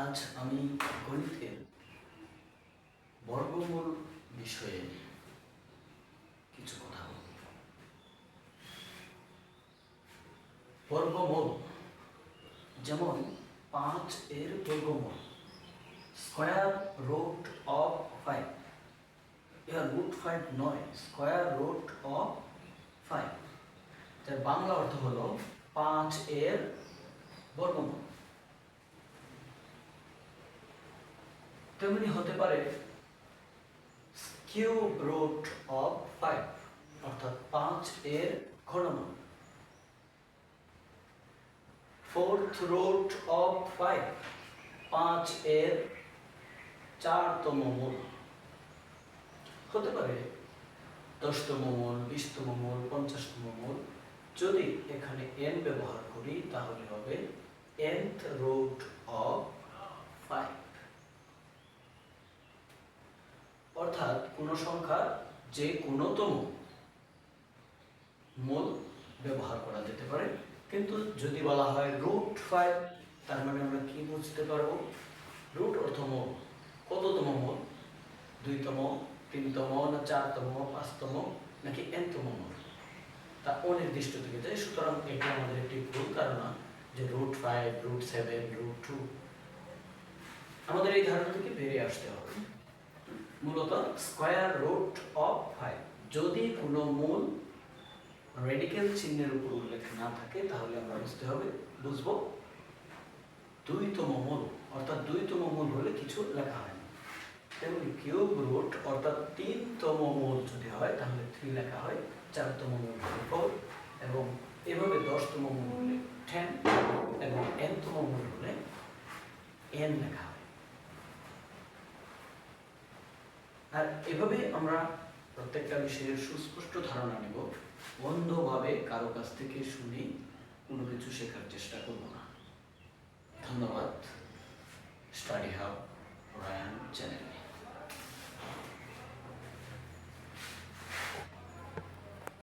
আজ আমি গণিতের বর্গমূল বিষয়ে কিছু কথা বলব। বর্গমূল যেমন 5 এর বর্গমূল, স্কয়ার রুট অফ 5, এর রুট 5 নয়, স্কয়ার রুট অফ 5, তার বাংলা অর্থ হলো 5 এর বর্গমূল। তেমনি হতে পারে কিউব রুট অফ 5, অর্থাৎ 5 এর ঘনমূল। ফোর্থ রুট অফ 5, 5 এর 4তম মূল। হতে পারে 10তম মূল, 20তম মূল, 50তম মূল। যদি এখানে n ব্যবহার করি তাহলে হবে nth রুট অফ 5, অর্থাৎ কোন সংখ্যার যে কোনতম মূল ব্যবহার করা যেতে পারে। কিন্তু যদি বলা হয় রুট 5, তার মানে আমরা কি বুঝতে পারবো? রুট অর্থ মূল। কততম মূল? 2তম, 3তম, না 4তম, 5তম, নাকি nতম মূল? তা অনির্দিষ্ট থেকে যায়। সুতরাং এটা আমাদের একটি ভুল ধারণা যে রুট 5, রুট 7, রুট 2। আমাদের এই ধারণা থেকে বেরিয়ে আসতে হবে। মূলত স্কয়ার রুট অফ 5, যদি কোনো মূল রেডিক্যাল চিহ্নের উপর উল্লেখ না থাকে তাহলে আমরা বুঝবো 2তম মূল, অর্থাৎ 2তম মূল হলে কিছু লেখা হয় না। তেমনি কিউব রুট অর্থাৎ 3তম মূল যদি হয় তাহলে 3 লেখা হয়, 4তম মূল হলে 4, এবং এভাবে 10তম মূল হলে 10, এবং nতম মূল হলে n লেখা হয়। আর এভাবে আমরা প্রত্যেকটা বিষয়ের সুস্পষ্ট ধারণা নেব, অন্ধভাবে কারো কাছ থেকে শুনে কোনো কিছু শেখার চেষ্টা করব না। ধন্যবাদ। Study hub Ryan channel.